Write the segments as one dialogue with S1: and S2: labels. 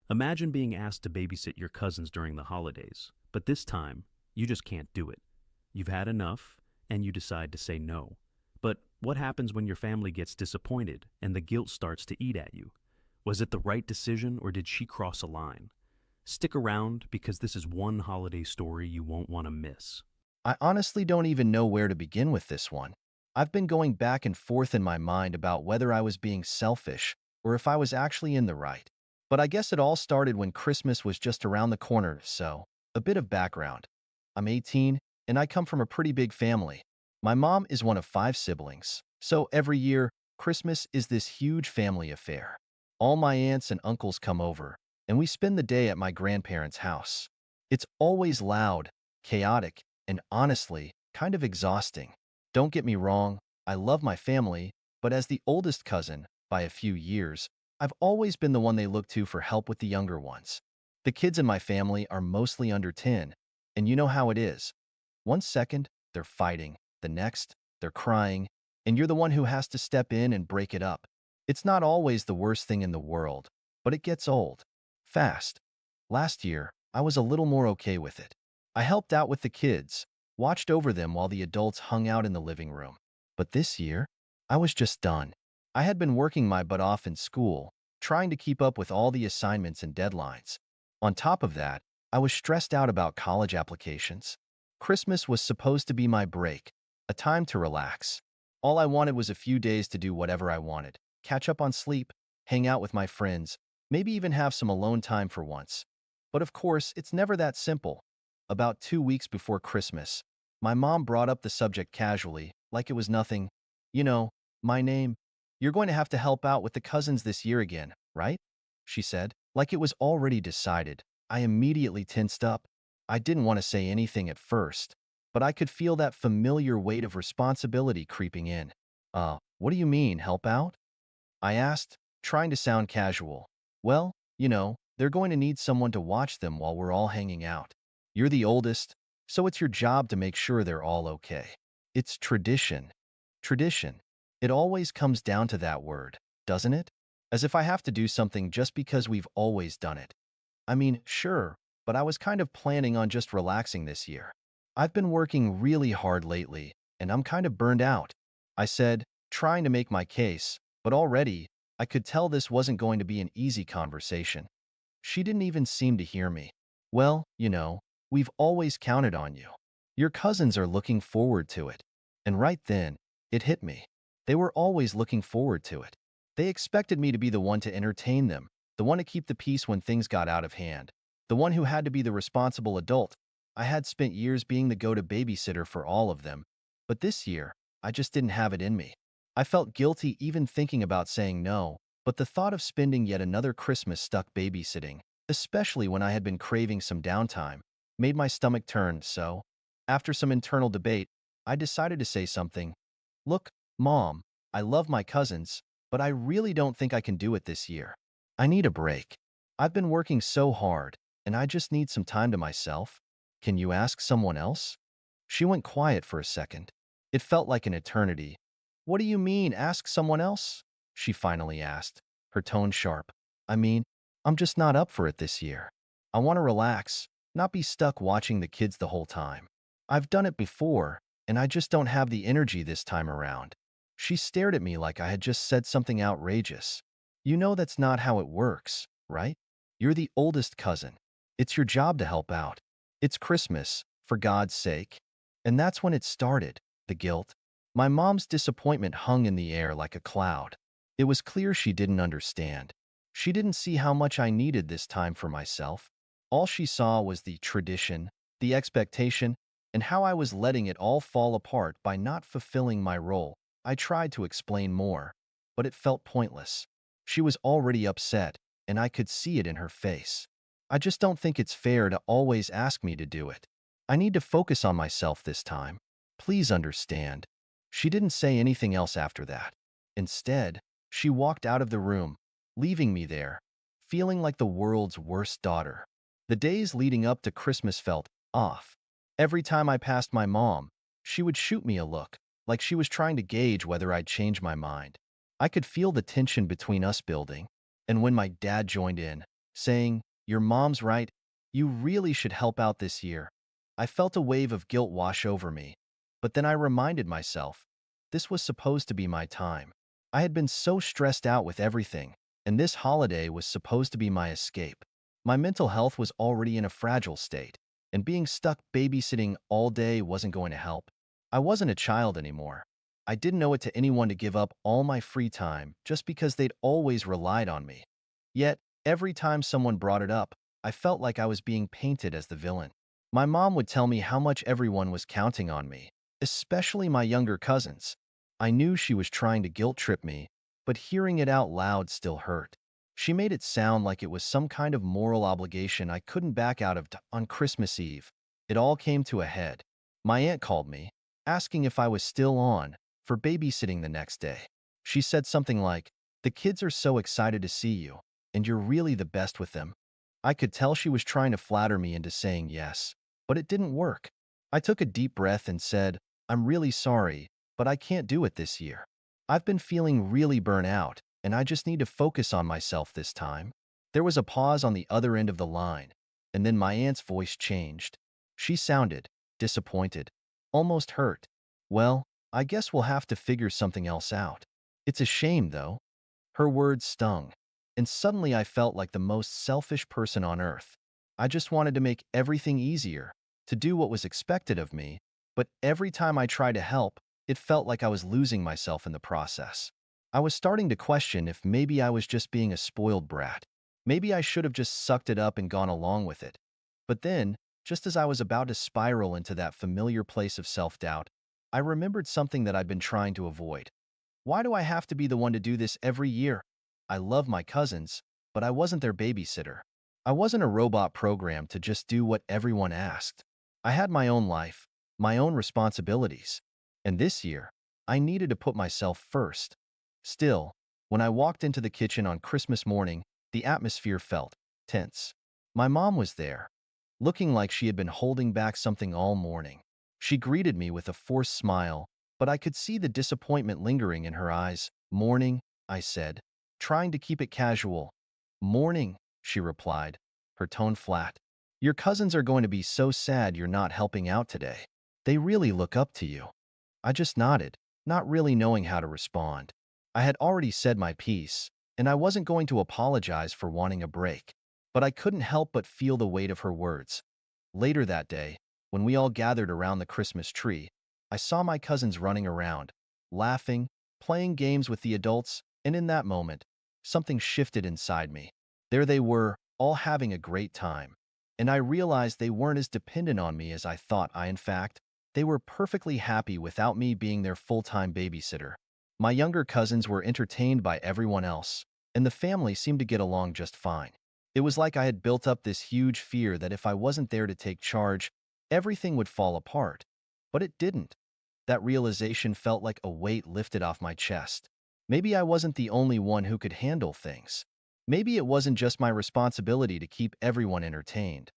S1: Imagine being asked to babysit your cousins during the holidays, but this time, you just can't do it. You've had enough, and you decide to say no. But what happens when your family gets disappointed and the guilt starts to eat at you? Was it the right decision, or did she cross a line? Stick around because this is one holiday story you won't want to miss.
S2: I honestly don't even know where to begin with this one. I've been going back and forth in my mind about whether I was being selfish or if I was actually in the right. But I guess it all started when Christmas was just around the corner, so a bit of background. I'm 18, and I come from a pretty big family. My mom is one of 5 siblings, so every year, Christmas is this huge family affair. All my aunts and uncles come over, and we spend the day at my grandparents' house. It's always loud, chaotic, and honestly, kind of exhausting. Don't get me wrong, I love my family, but as the oldest cousin, by a few years, I've always been the one they look to for help with the younger ones. The kids in my family are mostly under 10, and you know how it is. One second, they're fighting, the next, they're crying, and you're the one who has to step in and break it up. It's not always the worst thing in the world, but it gets old. Fast. Last year, I was a little more okay with it. I helped out with the kids, watched over them while the adults hung out in the living room. But this year, I was just done. I had been working my butt off in school, trying to keep up with all the assignments and deadlines. On top of that, I was stressed out about college applications. Christmas was supposed to be my break, a time to relax. All I wanted was a few days to do whatever I wanted, catch up on sleep, hang out with my friends, maybe even have some alone time for once. But of course, it's never that simple. About 2 weeks before Christmas, my mom brought up the subject casually, like it was nothing. You know, my name. You're going to have to help out with the cousins this year again, right? She said, like it was already decided. I immediately tensed up. I didn't want to say anything at first, but I could feel that familiar weight of responsibility creeping in. What do you mean, help out? I asked, trying to sound casual. Well, they're going to need someone to watch them while we're all hanging out. You're the oldest, so it's your job to make sure they're all okay. It's tradition. Tradition. It always comes down to that word, doesn't it? As if I have to do something just because we've always done it. I mean, sure, but I was kind of planning on just relaxing this year. I've been working really hard lately, and I'm kind of burned out. I said, trying to make my case, but already, I could tell this wasn't going to be an easy conversation. She didn't even seem to hear me. Well, we've always counted on you. Your cousins are looking forward to it. And right then, it hit me. They were always looking forward to it. They expected me to be the one to entertain them, the one to keep the peace when things got out of hand, the one who had to be the responsible adult. I had spent years being the go-to babysitter for all of them, but this year, I just didn't have it in me. I felt guilty even thinking about saying no, but the thought of spending yet another Christmas stuck babysitting, especially when I had been craving some downtime, made my stomach turn, so, after some internal debate, I decided to say something. Look, Mom, I love my cousins, but I really don't think I can do it this year. I need a break. I've been working so hard, and I just need some time to myself. Can you ask someone else? She went quiet for a second. It felt like an eternity. What do you mean, ask someone else? She finally asked, her tone sharp. I mean, I'm just not up for it this year. I want to relax, not be stuck watching the kids the whole time. I've done it before, and I just don't have the energy this time around. She stared at me like I had just said something outrageous. You know that's not how it works, right? You're the oldest cousin. It's your job to help out. It's Christmas, for God's sake. And that's when it started, the guilt. My mom's disappointment hung in the air like a cloud. It was clear she didn't understand. She didn't see how much I needed this time for myself. All she saw was the tradition, the expectation, and how I was letting it all fall apart by not fulfilling my role. I tried to explain more, but it felt pointless. She was already upset, and I could see it in her face. I just don't think it's fair to always ask me to do it. I need to focus on myself this time. Please understand. She didn't say anything else after that. Instead, she walked out of the room, leaving me there, feeling like the world's worst daughter. The days leading up to Christmas felt off. Every time I passed my mom, she would shoot me a look, like she was trying to gauge whether I'd change my mind. I could feel the tension between us building, and when my dad joined in, saying, "Your mom's right. You really should help out this year." I felt a wave of guilt wash over me, but then I reminded myself, this was supposed to be my time. I had been so stressed out with everything, and this holiday was supposed to be my escape. My mental health was already in a fragile state, and being stuck babysitting all day wasn't going to help. I wasn't a child anymore. I didn't owe it to anyone to give up all my free time just because they'd always relied on me. Yet, every time someone brought it up, I felt like I was being painted as the villain. My mom would tell me how much everyone was counting on me, especially my younger cousins. I knew she was trying to guilt trip me, but hearing it out loud still hurt. She made it sound like it was some kind of moral obligation I couldn't back out of on Christmas Eve. It all came to a head. My aunt called me, asking if I was still on for babysitting the next day. She said something like, "The kids are so excited to see you, and you're really the best with them." I could tell she was trying to flatter me into saying yes, but it didn't work. I took a deep breath and said, "I'm really sorry, but I can't do it this year. I've been feeling really burnt out, and I just need to focus on myself this time." There was a pause on the other end of the line, and then my aunt's voice changed. She sounded disappointed, almost hurt. "Well, I guess we'll have to figure something else out. It's a shame, though." Her words stung, and suddenly I felt like the most selfish person on earth. I just wanted to make everything easier, to do what was expected of me, but every time I tried to help, it felt like I was losing myself in the process. I was starting to question if maybe I was just being a spoiled brat. Maybe I should have just sucked it up and gone along with it. But then, just as I was about to spiral into that familiar place of self-doubt, I remembered something that I'd been trying to avoid. Why do I have to be the one to do this every year? I love my cousins, but I wasn't their babysitter. I wasn't a robot programmed to just do what everyone asked. I had my own life, my own responsibilities. And this year, I needed to put myself first. Still, when I walked into the kitchen on Christmas morning, the atmosphere felt tense. My mom was there, looking like she had been holding back something all morning. She greeted me with a forced smile, but I could see the disappointment lingering in her eyes. "Morning," I said, trying to keep it casual. "Morning," she replied, her tone flat. "Your cousins are going to be so sad you're not helping out today. They really look up to you." I just nodded, not really knowing how to respond. I had already said my piece, and I wasn't going to apologize for wanting a break. But I couldn't help but feel the weight of her words. Later that day, when we all gathered around the Christmas tree, I saw my cousins running around, laughing, playing games with the adults, and in that moment, something shifted inside me. There they were, all having a great time. And I realized they weren't as dependent on me as I thought. In fact, they were perfectly happy without me being their full-time babysitter. My younger cousins were entertained by everyone else, and the family seemed to get along just fine. It was like I had built up this huge fear that if I wasn't there to take charge, everything would fall apart. But it didn't. That realization felt like a weight lifted off my chest. Maybe I wasn't the only one who could handle things. Maybe it wasn't just my responsibility to keep everyone entertained.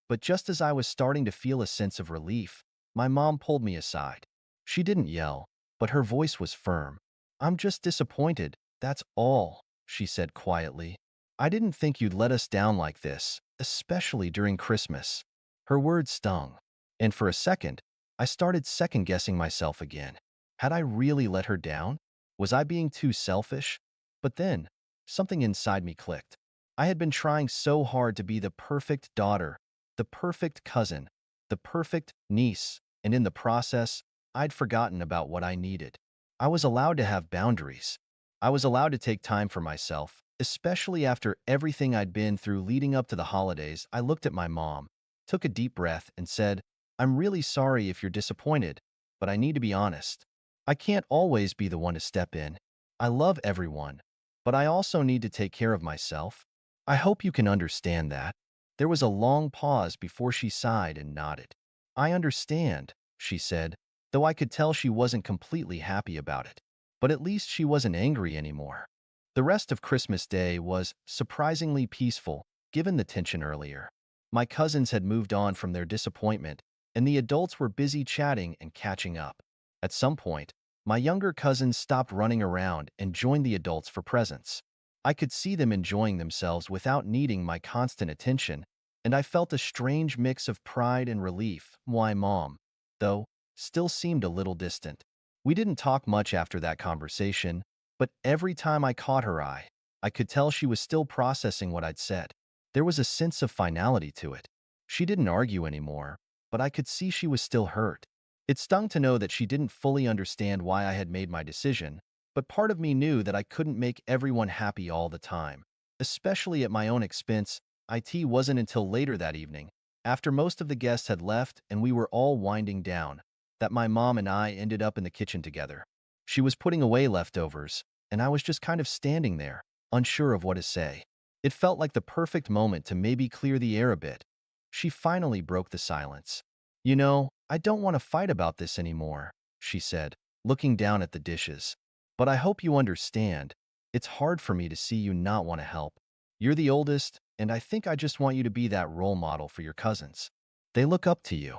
S2: But just as I was starting to feel a sense of relief, my mom pulled me aside. She didn't yell, but her voice was firm. "I'm just disappointed, that's all," she said quietly. "I didn't think you'd let us down like this, especially during Christmas." Her words stung, and for a second, I started second-guessing myself again. Had I really let her down? Was I being too selfish? But then, something inside me clicked. I had been trying so hard to be the perfect daughter, the perfect cousin, the perfect niece, and in the process, I'd forgotten about what I needed. I was allowed to have boundaries. I was allowed to take time for myself, especially after everything I'd been through leading up to the holidays. I looked at my mom, took a deep breath, and said, "I'm really sorry if you're disappointed, but I need to be honest. I can't always be the one to step in. I love everyone, but I also need to take care of myself. I hope you can understand that." There was a long pause before she sighed and nodded. "I understand," she said, though I could tell she wasn't completely happy about it. But at least she wasn't angry anymore. The rest of Christmas Day was surprisingly peaceful, given the tension earlier. My cousins had moved on from their disappointment, and the adults were busy chatting and catching up. At some point, my younger cousins stopped running around and joined the adults for presents. I could see them enjoying themselves without needing my constant attention, and I felt a strange mix of pride and relief. Why Mom, though, still seemed a little distant. We didn't talk much after that conversation, but every time I caught her eye, I could tell she was still processing what I'd said. There was a sense of finality to it. She didn't argue anymore, but I could see she was still hurt. It stung to know that she didn't fully understand why I had made my decision, but part of me knew that I couldn't make everyone happy all the time, especially at my own expense. It wasn't until later that evening, after most of the guests had left and we were all winding down, that my mom and I ended up in the kitchen together. She was putting away leftovers, and I was just kind of standing there, unsure of what to say. It felt like the perfect moment to maybe clear the air a bit. She finally broke the silence. You know, I don't want to fight about this anymore, she said, looking down at the dishes. But I hope you understand. It's hard for me to see you not want to help. You're the oldest, and I think I just want you to be that role model for your cousins. They look up to you.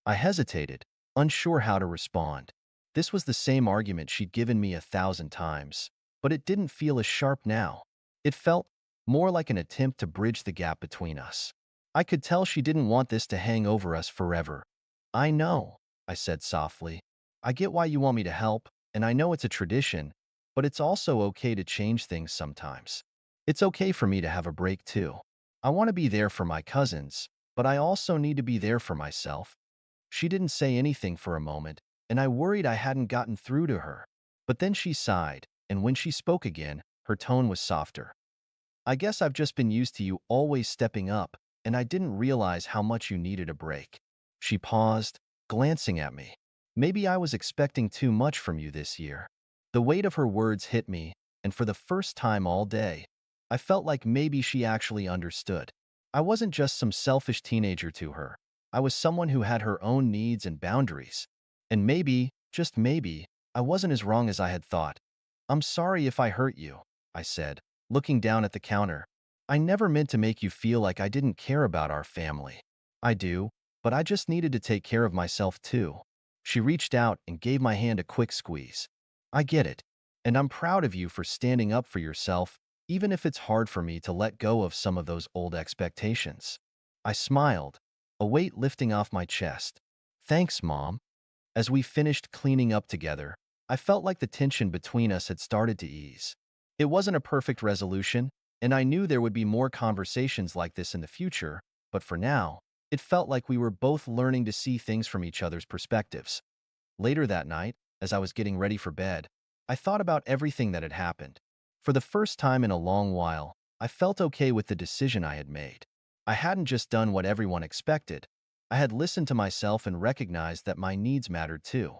S2: I hesitated, unsure how to respond. This was the same argument she'd given me 1,000 times, but it didn't feel as sharp now. It felt more like an attempt to bridge the gap between us. I could tell she didn't want this to hang over us forever. I know, I said softly. I get why you want me to help, and I know it's a tradition, but it's also okay to change things sometimes. It's okay for me to have a break too. I want to be there for my cousins, but I also need to be there for myself. She didn't say anything for a moment, and I worried I hadn't gotten through to her. But then she sighed, and when she spoke again, her tone was softer. I guess I've just been used to you always stepping up, and I didn't realize how much you needed a break. She paused, glancing at me. Maybe I was expecting too much from you this year. The weight of her words hit me, and for the first time all day, I felt like maybe she actually understood. I wasn't just some selfish teenager to her. I was someone who had her own needs and boundaries. And maybe, just maybe, I wasn't as wrong as I had thought. I'm sorry if I hurt you, I said, looking down at the counter. I never meant to make you feel like I didn't care about our family. I do, but I just needed to take care of myself too. She reached out and gave my hand a quick squeeze. I get it, and I'm proud of you for standing up for yourself, even if it's hard for me to let go of some of those old expectations. I smiled, a weight lifting off my chest. Thanks, Mom. As we finished cleaning up together, I felt like the tension between us had started to ease. It wasn't a perfect resolution, and I knew there would be more conversations like this in the future, but for now, it felt like we were both learning to see things from each other's perspectives. Later that night, as I was getting ready for bed, I thought about everything that had happened. For the first time in a long while, I felt okay with the decision I had made. I hadn't just done what everyone expected. I had listened to myself and recognized that my needs mattered too.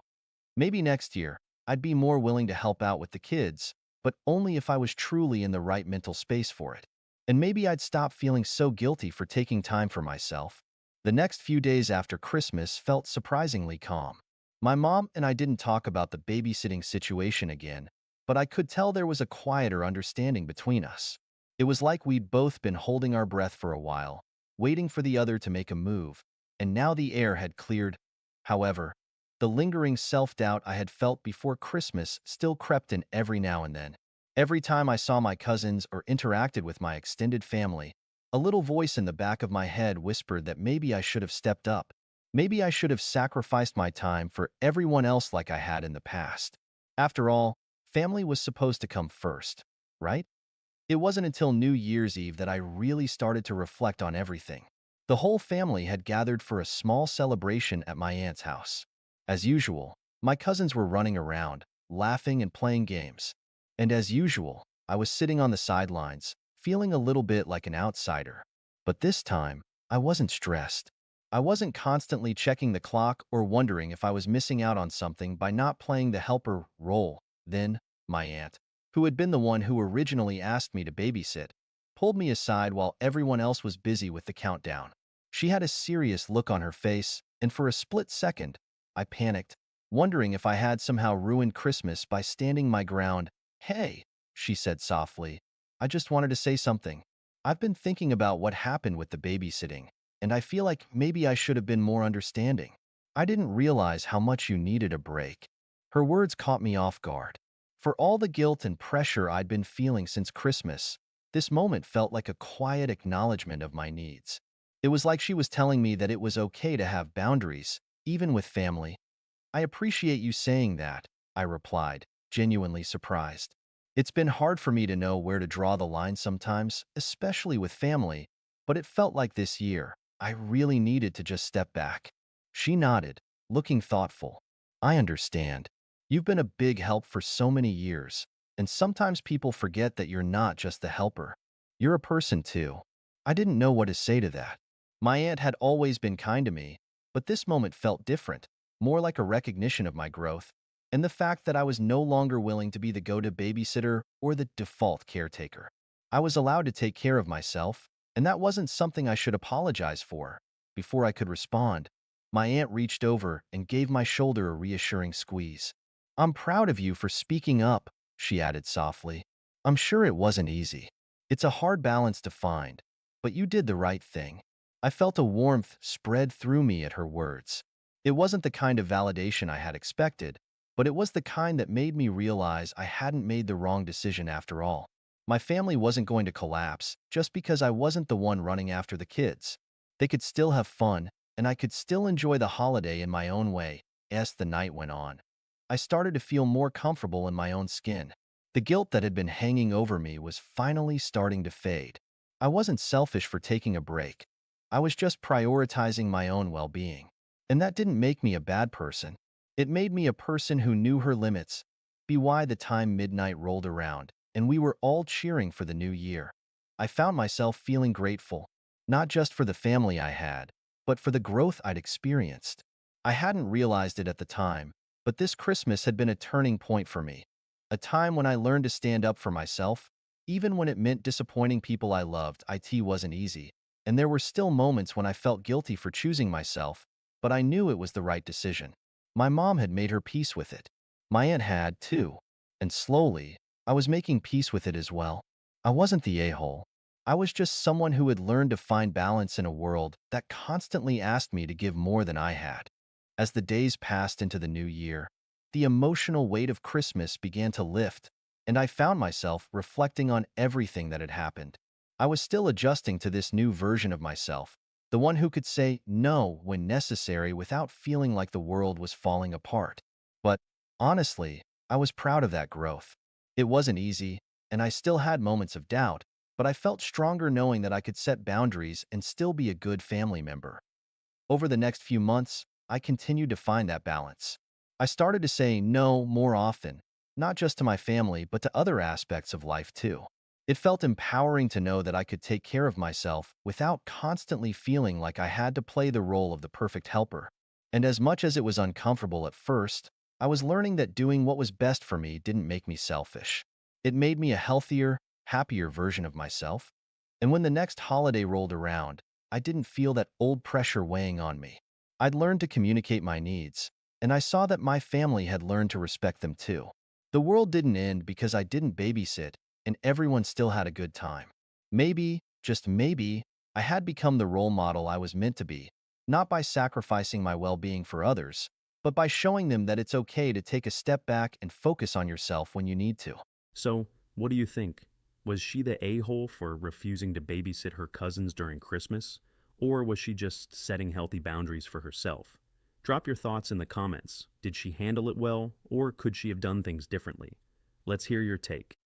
S2: Maybe next year, I'd be more willing to help out with the kids, but only if I was truly in the right mental space for it. And maybe I'd stop feeling so guilty for taking time for myself. The next few days after Christmas felt surprisingly calm. My mom and I didn't talk about the babysitting situation again, but I could tell there was a quieter understanding between us. It was like we'd both been holding our breath for a while, waiting for the other to make a move, and now the air had cleared. However, the lingering self-doubt I had felt before Christmas still crept in every now and then. Every time I saw my cousins or interacted with my extended family, a little voice in the back of my head whispered that maybe I should have stepped up. Maybe I should have sacrificed my time for everyone else like I had in the past. After all, family was supposed to come first, right? It wasn't until New Year's Eve that I really started to reflect on everything. The whole family had gathered for a small celebration at my aunt's house. As usual, my cousins were running around, laughing and playing games. And as usual, I was sitting on the sidelines, feeling a little bit like an outsider. But this time, I wasn't stressed. I wasn't constantly checking the clock or wondering if I was missing out on something by not playing the helper role. Then, my aunt, who had been the one who originally asked me to babysit, pulled me aside while everyone else was busy with the countdown. She had a serious look on her face, and for a split second, I panicked, wondering if I had somehow ruined Christmas by standing my ground. Hey, she said softly, I just wanted to say something. I've been thinking about what happened with the babysitting, and I feel like maybe I should have been more understanding. I didn't realize how much you needed a break. Her words caught me off guard. For all the guilt and pressure I'd been feeling since Christmas, this moment felt like a quiet acknowledgement of my needs. It was like she was telling me that it was okay to have boundaries, even with family. I appreciate you saying that, I replied, genuinely surprised. It's been hard for me to know where to draw the line sometimes, especially with family, but it felt like this year, I really needed to just step back. She nodded, looking thoughtful. I understand. You've been a big help for so many years, and sometimes people forget that you're not just the helper. You're a person too. I didn't know what to say to that. My aunt had always been kind to me, but this moment felt different, more like a recognition of my growth, and the fact that I was no longer willing to be the go-to babysitter or the default caretaker. I was allowed to take care of myself, and that wasn't something I should apologize for. Before I could respond, my aunt reached over and gave my shoulder a reassuring squeeze. I'm proud of you for speaking up, she added softly. I'm sure it wasn't easy. It's a hard balance to find, but you did the right thing. I felt a warmth spread through me at her words. It wasn't the kind of validation I had expected, but it was the kind that made me realize I hadn't made the wrong decision after all. My family wasn't going to collapse just because I wasn't the one running after the kids. They could still have fun, and I could still enjoy the holiday in my own way as the night went on. I started to feel more comfortable in my own skin. The guilt that had been hanging over me was finally starting to fade. I wasn't selfish for taking a break. I was just prioritizing my own well-being. And that didn't make me a bad person. It made me a person who knew her limits. By the time midnight rolled around, and we were all cheering for the new year, I found myself feeling grateful, not just for the family I had, but for the growth I'd experienced. I hadn't realized it at the time, but this Christmas had been a turning point for me, a time when I learned to stand up for myself, even when it meant disappointing people I loved. It wasn't easy, and there were still moments when I felt guilty for choosing myself, but I knew it was the right decision. My mom had made her peace with it. My aunt had, too. And slowly, I was making peace with it as well. I wasn't the a-hole. I was just someone who had learned to find balance in a world that constantly asked me to give more than I had. As the days passed into the new year, the emotional weight of Christmas began to lift, and I found myself reflecting on everything that had happened. I was still adjusting to this new version of myself, the one who could say no when necessary without feeling like the world was falling apart. But honestly, I was proud of that growth. It wasn't easy, and I still had moments of doubt, but I felt stronger knowing that I could set boundaries and still be a good family member. Over the next few months, I continued to find that balance. I started to say no more often, not just to my family, but to other aspects of life too. It felt empowering to know that I could take care of myself without constantly feeling like I had to play the role of the perfect helper. And as much as it was uncomfortable at first, I was learning that doing what was best for me didn't make me selfish. It made me a healthier, happier version of myself. And when the next holiday rolled around, I didn't feel that old pressure weighing on me. I'd learned to communicate my needs, and I saw that my family had learned to respect them too. The world didn't end because I didn't babysit, and everyone still had a good time. Maybe, just maybe, I had become the role model I was meant to be, not by sacrificing my well-being for others, but by showing them that it's okay to take a step back and focus on yourself when you need to.
S1: So, what do you think? Was she the a-hole for refusing to babysit her cousins during Christmas? Or was she just setting healthy boundaries for herself? Drop your thoughts in the comments. Did she handle it well, or could she have done things differently? Let's hear your take.